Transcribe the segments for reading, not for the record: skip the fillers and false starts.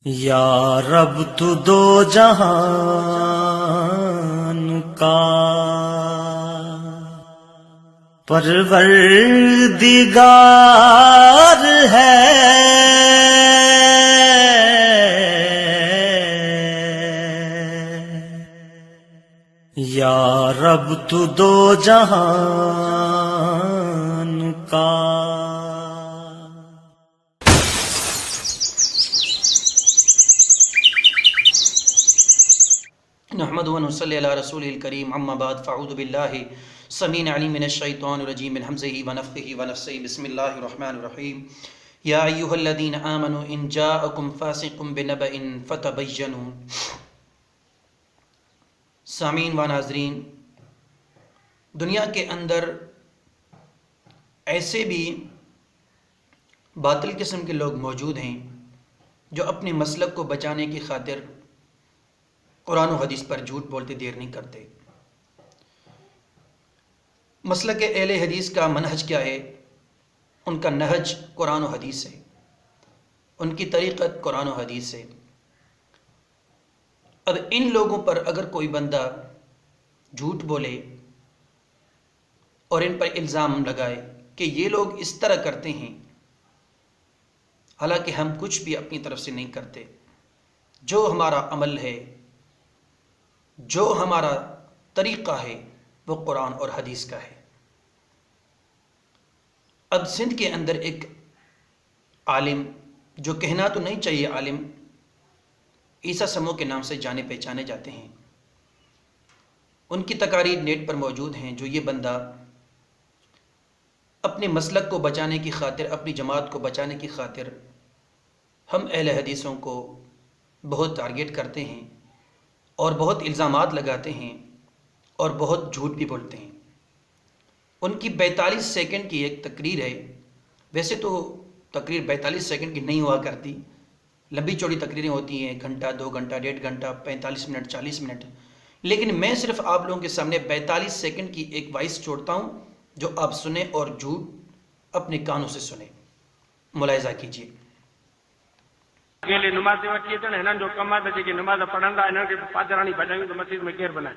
یا رب تو دو جہان کا پروردگار ہے، یا رب تو دو جہان کا۔ نحمد و نصلی علی رسول الکریم، اما بعد فاعوذ باللہ سمیع العلیم من الشیطان الرجیم من حمزہ ونفخہ ونفثہ، بسم اللہ الرحمن الرحیم۔ یا ایھا الذین آمنوا ان جاءکم فاسق بنبأ فتبینوا۔ سامعین و ناظرین، دنیا کے اندر ایسے بھی باطل قسم کے لوگ موجود ہیں جو اپنے مسلک کو بچانے کی خاطر قرآن و حدیث پر جھوٹ بولتے دیر نہیں کرتے۔ مسلک اہل حدیث کا منہج کیا ہے؟ ان کا نہج قرآن و حدیث ہے، ان کی طریقت قرآن و حدیث ہے۔ اب ان لوگوں پر اگر کوئی بندہ جھوٹ بولے اور ان پر الزام لگائے کہ یہ لوگ اس طرح کرتے ہیں، حالانکہ ہم کچھ بھی اپنی طرف سے نہیں کرتے، جو ہمارا عمل ہے، جو ہمارا طریقہ ہے، وہ قرآن اور حدیث کا ہے۔ اب سندھ کے اندر ایک عالم، جو کہنا تو نہیں چاہیے عالم، عیسیٰ سمو کے نام سے جانے پہچانے جاتے ہیں، ان کی تقاریر نیٹ پر موجود ہیں، جو یہ بندہ اپنے مسلک کو بچانے کی خاطر، اپنی جماعت کو بچانے کی خاطر ہم اہل حدیثوں کو بہت ٹارگیٹ کرتے ہیں اور بہت الزامات لگاتے ہیں اور بہت جھوٹ بھی بولتے ہیں۔ ان کی 42 سیکنڈ کی ایک تقریر ہے، ویسے تو تقریر 42 سیکنڈ کی نہیں ہوا کرتی، لمبی چوڑی تقریریں ہوتی ہیں، 1 گھنٹہ 2 گھنٹہ 1.5 گھنٹہ 45 منٹ 40 منٹ، لیکن میں صرف آپ لوگوں کے سامنے 42 سیکنڈ کی ایک وائس چھوڑتا ہوں جو آپ سنیں اور جھوٹ اپنے کانوں سے سنیں۔ ملاحظہ کیجیے۔ پہلے نماز وٹی اچن، ہنن جو کم ہے کہ نماز پڑھندا انہن کے پادرانی بھڄايون تو مسجد میں کیر بنائے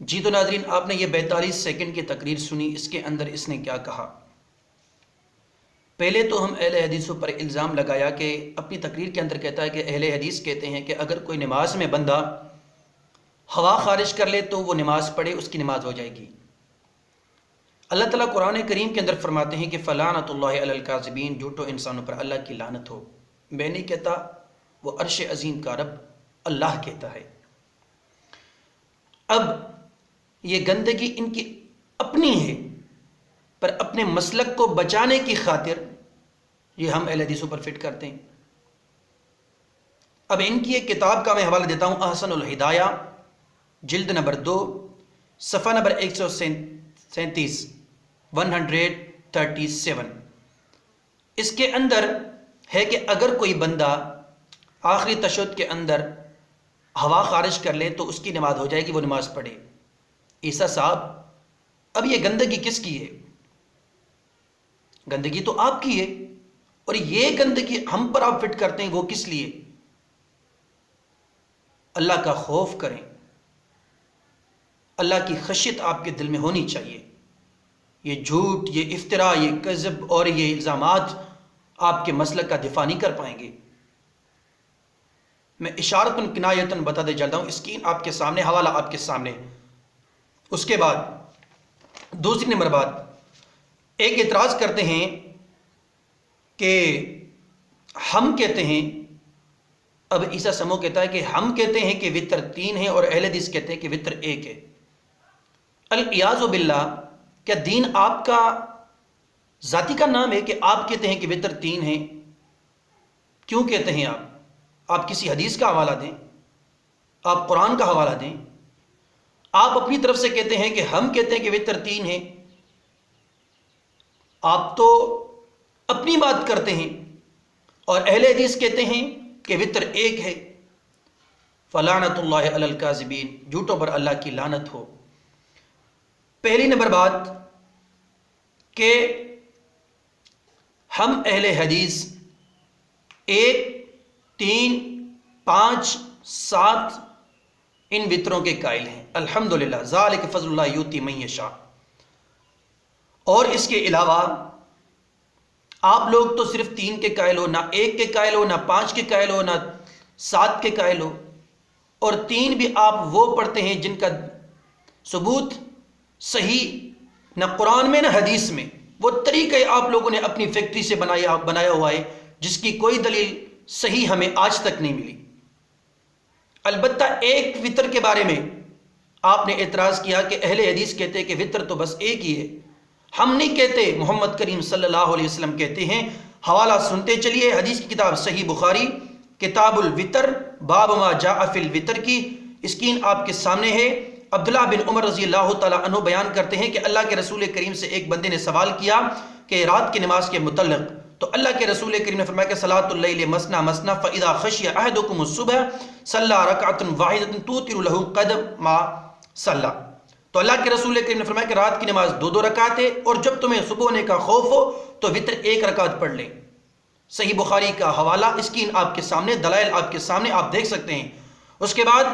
جی تو ناظرین، آپ نے یہ 42 سیکنڈ کی تقریر سنی، اس کے اندر اس نے کیا کہا؟ پہلے تو ہم اہل حدیثوں پر الزام لگایا کہ اپنی تقریر کے اندر کہتا ہے کہ اہل حدیث کہتے ہیں کہ اگر کوئی نماز میں بندہ ہوا خارج کر لے تو وہ نماز پڑھے، اس کی نماز ہو جائے گی۔ اللہ تعالیٰ قرآن کریم کے اندر فرماتے ہیں کہ فلعنۃ اللہ علی الکاذبین، جھوٹو انسانوں پر اللہ کی لعنت ہو۔ میں نہیں کہتا، وہ عرش عظیم کا رب اللہ کہتا ہے۔ اب یہ گندگی ان کی اپنی ہے، پر اپنے مسلک کو بچانے کی خاطر یہ ہم اہل حدیثوں پر فٹ کرتے ہیں۔ اب ان کی ایک کتاب کا میں حوالہ دیتا ہوں، احسن الہدایہ، جلد نمبر 2، صفحہ نمبر 137، 137۔ اس کے اندر ہے کہ اگر کوئی بندہ آخری تشہد کے اندر ہوا خارج کر لے تو اس کی نماز ہو جائے گی، وہ نماز پڑھے۔ عیسیٰ صاحب، اب یہ گندگی کس کی ہے؟ گندگی تو آپ کی ہے، اور یہ گندگی ہم پر آپ فٹ کرتے ہیں، وہ کس لیے؟ اللہ کا خوف کریں، اللہ کی خشیت آپ کے دل میں ہونی چاہیے۔ یہ جھوٹ، یہ افتراء، یہ کذب اور یہ الزامات آپ کے مسلک کا دفاع نہیں کر پائیں گے۔ میں اشارتاً کنایتاً بتاتے چلتا ہوں، اسکرین آپ کے سامنے، حوالہ آپ کے سامنے۔ اس کے بعد دوسری نمبر بات، ایک اعتراض کرتے ہیں کہ ہم کہتے ہیں، اب عیسیٰ سمو کہتا ہے کہ ہم کہتے ہیں کہ وتر 3 ہے اور اہل حدیث کہتے ہیں کہ وتر 1 ہے۔ العیاذ باللہ، کیا دین آپ کا ذاتی کا نام ہے کہ آپ کہتے ہیں کہ وطر 3 ہیں؟ کیوں کہتے ہیں آپ کسی حدیث کا حوالہ دیں، آپ قرآن کا حوالہ دیں. آپ اپنی طرف سے کہتے ہیں کہ ہم کہتے ہیں کہ وطر 3 ہیں. آپ تو اپنی بات کرتے ہیں اور اہل حدیث کہتے ہیں کہ وطر 1 ہے. فلعنت اللہ علی الکاذبین، جھوٹوں پر اللہ کی لعنت ہو. پہلی نمبر بات کہ ہم اہل حدیث 1، 3، 5، 7 ان وطروں کے قائل ہیں. الحمدللہ، ذالک فضل اللہ یؤتی من یشاء. اور اس کے علاوہ آپ لوگ تو صرف 3 کے قائل ہو، نہ 1 کے قائل ہو، نہ 5 کے قائل ہو، نہ 7 کے قائل ہو. اور 3 بھی آپ وہ پڑھتے ہیں جن کا ثبوت صحیح نہ قرآن میں نہ حدیث میں. وہ طریقے آپ لوگوں نے اپنی فیکٹری سے بنایا ہوا ہے جس کی کوئی دلیل صحیح ہمیں آج تک نہیں ملی. البتہ ایک وطر کے بارے میں آپ نے اعتراض کیا کہ اہل حدیث کہتے ہیں کہ وطر تو بس ایک ہی ہے. ہم نہیں کہتے، محمد کریم صلی اللہ علیہ وسلم کہتے ہیں. حوالہ سنتے چلیے، حدیث کی کتاب صحیح بخاری کتاب الوطر باب ما جاء فی الوطر کی اسکرین آپ کے سامنے ہے. عبداللہ بن عمر رضی اللہ تعالیٰ عنہ بیان کرتے ہیں کہ اللہ کے رسول کریم سے ایک بندے نے سوال کیا کہ رات کی نماز کے متعلق، تو اللہ کے رسول کریم نے فرمایا کہ صلاۃ اللیل مثنی مثنی فاذا خشی احدکم الصبح صلی رکعۃ واحدۃ توتر له قدر ما صلی. تو اللہ کے رسول کریم نے فرمایا کہ رات کی نماز 2 رکعت ہے، اور جب تمہیں صبح ہونے کا خوف ہو تو وطر 1 رکعت پڑھ لیں. صحیح بخاری کا حوالہ اسکرین آپ کے سامنے، دلائل آپ کے سامنے، آپ دیکھ سکتے ہیں. اس کے بعد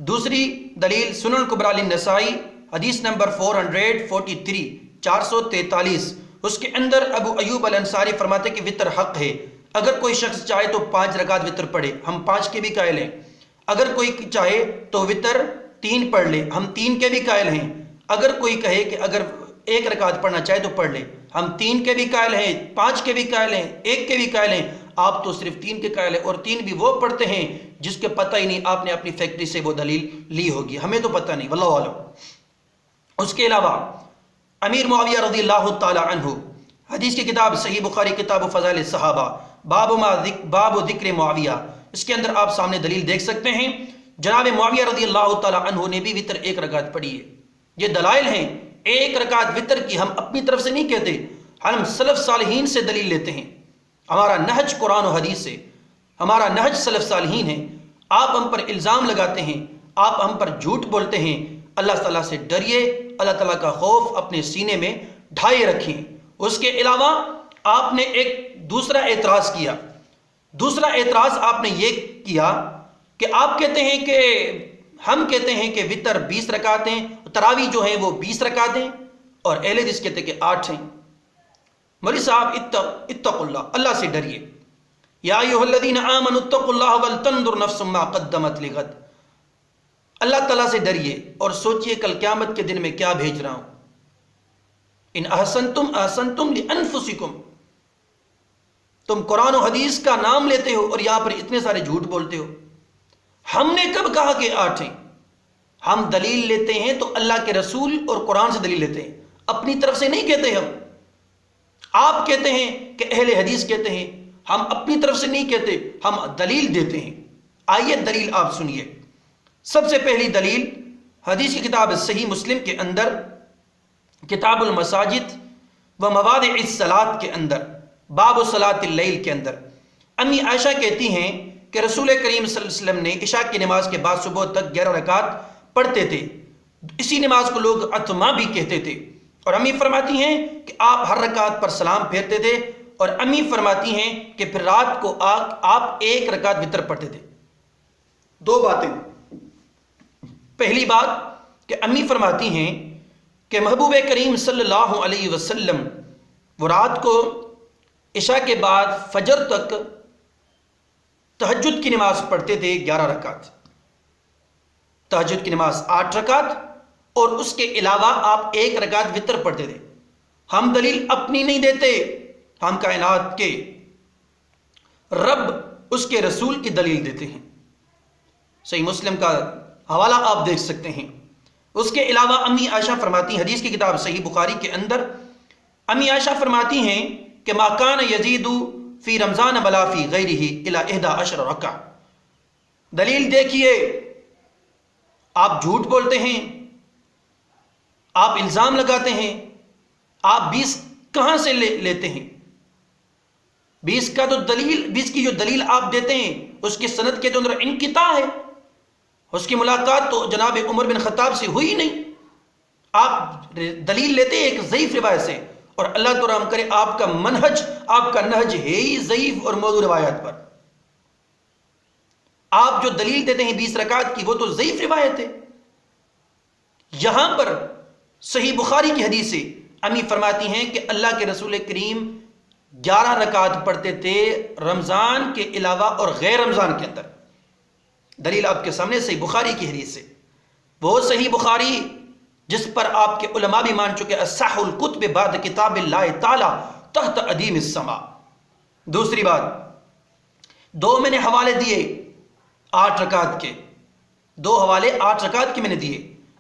دوسری دلیل سنن کبریٰ للنسائی حدیث نمبر 443 443. اس کے اندر ابو ایوب الانصاری فرماتے کہ وطر حق ہے. اگر کوئی شخص چاہے تو 5 رکعت وطر پڑھے، ہم 5 کے بھی قائل ہیں. اگر کوئی چاہے تو وطر 3 پڑھ لے، ہم 3 کے بھی قائل ہیں. اگر کوئی کہے کہ اگر 1 رکعت پڑھنا چاہے تو پڑھ لے، ہم 3 کے بھی قائل ہیں، 5 کے بھی قائل ہیں، 1 کے بھی قائل ہیں. آپ تو صرف 3 کے قائل ہیں، اور 3 بھی وہ پڑھتے ہیں جس کے پتہ ہی نہیں آپ نے اپنی فیکٹری سے وہ دلیل لی ہوگی، ہمیں تو پتہ نہیں، واللہ عالم. اس کے علاوہ امیر معاویہ رضی اللہ تعالی عنہ حدیث کی کتاب صحیح بخاری کتاب فضائل الصحابہ باب ذکر معاویہ، اس کے اندر آپ سامنے دلیل دیکھ سکتے ہیں. جناب معاویہ رضی اللہ تعالی عنہ نے بھی وطر 1 رکعت پڑھی ہے. یہ دلائل ہیں 1 رکعت وطر کی. ہم اپنی طرف سے نہیں کہتے، ہم سلف صالحین سے دلیل لیتے ہیں. ہمارا نہج قرآن و حدیث سے، ہمارا نہج سلف صالحین ہے. آپ ہم پر الزام لگاتے ہیں، آپ ہم پر جھوٹ بولتے ہیں. اللہ تعالیٰ سے ڈریے، اللہ تعالیٰ کا خوف اپنے سینے میں ڈھائے رکھیں. اس کے علاوہ آپ نے ایک دوسرا اعتراض کیا. دوسرا اعتراض آپ نے یہ کیا کہ آپ کہتے ہیں کہ ہم کہتے ہیں کہ وطر 20 رکعت ہیں، تراویح جو ہیں وہ 20 رکعت ہیں، اور اہل حدیث کہتے ہیں کہ 8 ہیں. مولوی صاحب اتقوا اللہ، اللہ سے ڈریے. یا ایھا الذین آمنوا اتقوا اللہ ولتنظر نفس ما قدمت لغد. اللہ تعالیٰ سے ڈریے اور سوچئے کل قیامت کے دن میں کیا بھیج رہا ہوں. ان احسنتم احسنتم لانفسکم. تم قرآن و حدیث کا نام لیتے ہو اور یہاں پر اتنے سارے جھوٹ بولتے ہو. ہم نے کب کہا کہ 8 ہیں؟ ہم دلیل لیتے ہیں تو اللہ کے رسول اور قرآن سے دلیل لیتے ہیں، اپنی طرف سے نہیں کہتے. ہم آپ کہتے ہیں کہ اہل حدیث کہتے ہیں، ہم اپنی طرف سے نہیں کہتے، ہم دلیل دیتے ہیں. آئیے دلیل آپ سنیے. سب سے پہلی دلیل حدیث کی کتاب صحیح مسلم کے اندر کتاب المساجد و مواضع الصلاۃ کے اندر باب صلاۃ اللیل کے اندر امی عائشہ کہتی ہیں کہ رسول کریم صلی اللہ علیہ وسلم نے عشاء کی نماز کے بعد صبح تک 11 رکعت پڑھتے تھے. اسی نماز کو لوگ عتمہ بھی کہتے تھے. اور امی فرماتی ہیں کہ آپ ہر رکعت پر سلام پھیرتے تھے، اور امی فرماتی ہیں کہ پھر رات کو آپ 1 رکعت وطر پڑھتے تھے. 2 باتیں. پہلی بات کہ امی فرماتی ہیں کہ محبوب کریم صلی اللہ علیہ وسلم وہ رات کو عشاء کے بعد فجر تک تہجد کی نماز پڑھتے تھے 11 رکعت، تہجد کی نماز 8 رکعت، اور اس کے علاوہ آپ 1 رکعت وطر پڑھتے تھے. ہم دلیل اپنی نہیں دیتے، ہم کائنات کے رب اس کے رسول کی دلیل دیتے ہیں. صحیح مسلم کا حوالہ آپ دیکھ سکتے ہیں. اس کے علاوہ امی عائشہ فرماتی ہیں، حدیث کی کتاب صحیح بخاری کے اندر امی عائشہ فرماتی ہیں کہ ما کان یزید فی رمضان ولا فی غیرہ الی 11 رکعہ. دلیل دیکھیے، آپ جھوٹ بولتے ہیں، آپ الزام لگاتے ہیں، آپ 20 کہاں سے لیتے ہیں؟ 20 کا تو دلیل، 20 کی جو دلیل آپ دیتے ہیں اس کی سند کے اندر انقطاع ہے. اس کی ملاقات تو جناب عمر بن خطاب سے ہوئی نہیں. آپ دلیل لیتے ہیں ایک ضعیف روایت سے، اور اللہ تو رحم کرے آپ کا منہج، آپ کا نہج ہے ہی ضعیف اور موضوع روایات پر. آپ جو دلیل دیتے ہیں 20 رکعت کی، وہ تو ضعیف روایت ہے. یہاں پر صحیح بخاری کی حدیث سے امی فرماتی ہیں کہ اللہ کے رسول کریم 11 رکعت پڑھتے تھے رمضان کے علاوہ اور غیر رمضان کے اندر. دلیل آپ کے سامنے صحیح بخاری کی حدیث سے، وہ صحیح بخاری جس پر آپ کے علماء بھی مان چکے اصح الکتب بعد کتاب اللہ تعالی تحت ادیم السماء. دوسری بات، 2 میں نے حوالے دیے 8 رکعت کے، 2 حوالے 8 رکعت کے میں نے دیے.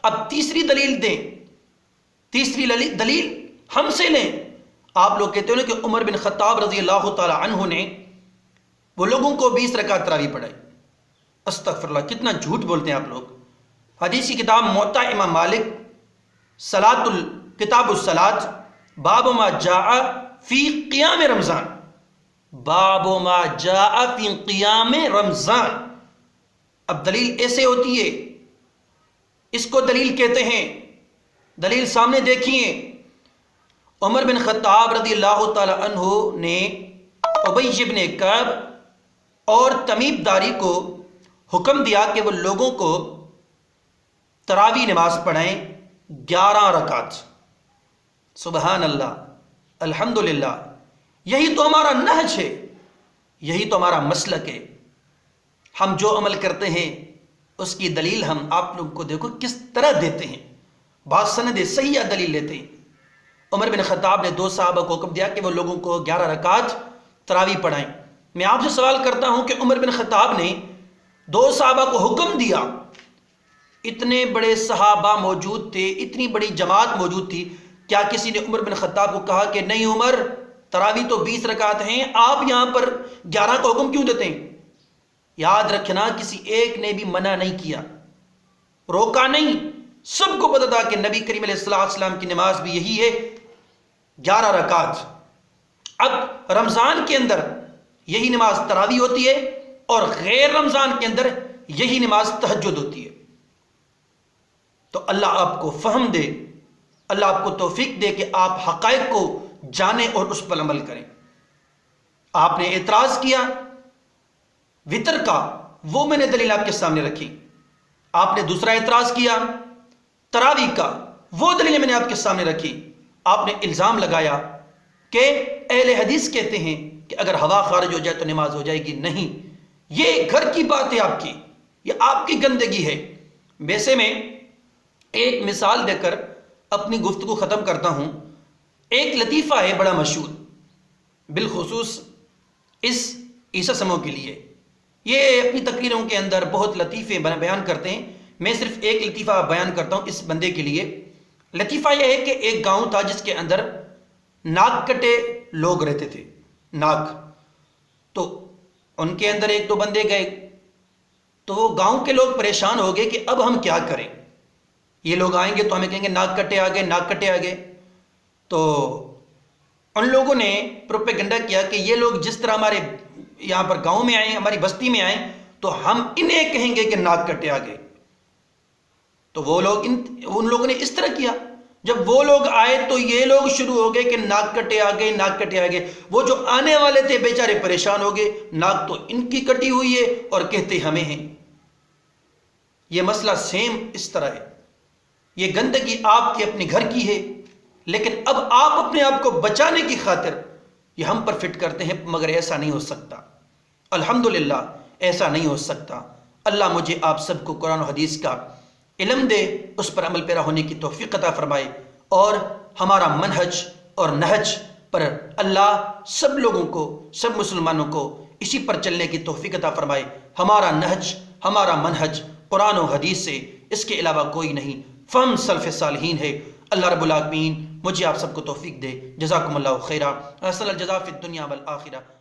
اب تیسری دلیل دیں، تیسری دلیل ہم سے لیں. آپ لوگ کہتے ہیں کہ عمر بن خطاب رضی اللہ تعالی عنہ نے وہ لوگوں کو 20 رکعت تراویح پڑھائی. استغفر اللہ، کتنا جھوٹ بولتے ہیں آپ لوگ. حدیث کی کتاب موطا امام مالک کتاب الصلاۃ باب ما جاء فی قیام رمضان، باب ما جاء فی قیام رمضان. اب دلیل ایسے ہوتی ہے، اس کو دلیل کہتے ہیں. دلیل سامنے دیکھیے، عمر بن خطاب رضی اللہ تعالی عنہ نے ابی بن کعب اور تمیم داری کو حکم دیا کہ وہ لوگوں کو تراویح نماز پڑھائیں 11 رکعت. سبحان اللہ، الحمدللہ. یہی تو ہمارا نہج ہے، یہی تو ہمارا مسلک ہے. ہم جو عمل کرتے ہیں اس کی دلیل ہم آپ لوگ کو دیکھو کس طرح دیتے ہیں. بعض سند صحیح دلیل لیتے ہیں. عمر بن خطاب نے 2 صحابہ کو حکم دیا کہ وہ لوگوں کو 11 رکعت تراویح پڑھائیں. میں آپ سے سوال کرتا ہوں کہ عمر بن خطاب نے 2 صحابہ کو حکم دیا، اتنے بڑے صحابہ موجود تھے، اتنی بڑی جماعت موجود تھی، کیا کسی نے عمر بن خطاب کو کہا کہ نہیں عمر، تراویح تو 20 رکعت ہیں، آپ یہاں پر 11 کا حکم کیوں دیتے ہیں؟ یاد رکھنا، کسی ایک نے بھی منع نہیں کیا، روکا نہیں. سب کو پتا تھا کہ نبی کریم علیہ السلام کی نماز بھی یہی ہے، 11 رکعت. اب رمضان کے اندر یہی نماز تراویح ہوتی ہے اور غیر رمضان کے اندر یہی نماز تہجد ہوتی ہے. تو اللہ آپ کو فہم دے، اللہ آپ کو توفیق دے کہ آپ حقائق کو جانیں اور اس پر عمل کریں. آپ نے اعتراض کیا وطر کا، وہ میں نے دلیل آپ کے سامنے رکھی. آپ نے دوسرا اعتراض کیا تراویح کا، وہ دلیل میں نے آپ کے سامنے رکھی. آپ نے الزام لگایا کہ اہل حدیث کہتے ہیں کہ اگر ہوا خارج ہو جائے تو نماز ہو جائے گی. نہیں، یہ گھر کی بات ہے آپ کی، یہ آپ کی گندگی ہے. ویسے میں ایک مثال دے کر اپنی گفتگو ختم کرتا ہوں. ایک لطیفہ ہے بڑا مشہور، بالخصوص اس عیسی سمو کے لیے. یہ اپنی تقریروں کے اندر بہت لطیفے بیان کرتے ہیں. میں صرف ایک لطیفہ بیان کرتا ہوں اس بندے کے لیے. لطیفہ یہ ہے کہ ایک گاؤں تھا جس کے اندر ناک کٹے لوگ رہتے تھے. ناک تو ان کے اندر 1-2 بندے گئے تو وہ گاؤں کے لوگ پریشان ہو گئے کہ اب ہم کیا کریں. یہ لوگ آئیں گے تو ہمیں کہیں گے ناک کٹے آ گئے، ناک کٹے آ گئے. تو ان لوگوں نے پروپیگنڈا کیا کہ یہ لوگ جس طرح ہمارے یہاں پر گاؤں میں آئیں، ہماری بستی میں آئیں تو ہم انہیں کہیں گے کہ ناک کٹے آ گئے. تو وہ لوگ ان لوگوں نے اس طرح کیا. جب وہ لوگ آئے تو یہ لوگ شروع ہو گئے کہ ناک کٹے آ گئے، ناک کٹے آ گئے. وہ جو آنے والے تھے بیچارے پریشان ہو گئے، ناک تو ان کی کٹی ہوئی ہے اور کہتے ہمیں ہیں. یہ مسئلہ سیم اس طرح ہے. یہ گندگی آپ کے اپنے گھر کی ہے، لیکن اب آپ اپنے آپ کو بچانے کی خاطر یہ ہم پر فٹ کرتے ہیں، مگر ایسا نہیں ہو سکتا. الحمدللہ ایسا نہیں ہو سکتا. اللہ مجھے آپ سب کو قرآن و حدیث کا علم دے، اس پر عمل پیرا ہونے کی توفیق عطا فرمائے، اور ہمارا منہج اور نہج پر اللہ سب لوگوں کو، سب مسلمانوں کو اسی پر چلنے کی توفیق عطا فرمائے. ہمارا نہج، ہمارا منہج قرآن و حدیث سے، اس کے علاوہ کوئی نہیں. فہم سلف صالحین ہے۔ اللہ رب العالمین مجھے آپ سب کو توفیق دے۔ جزاکم اللہ خیرہ، احسن الجزا فی الدنیا والآخرہ۔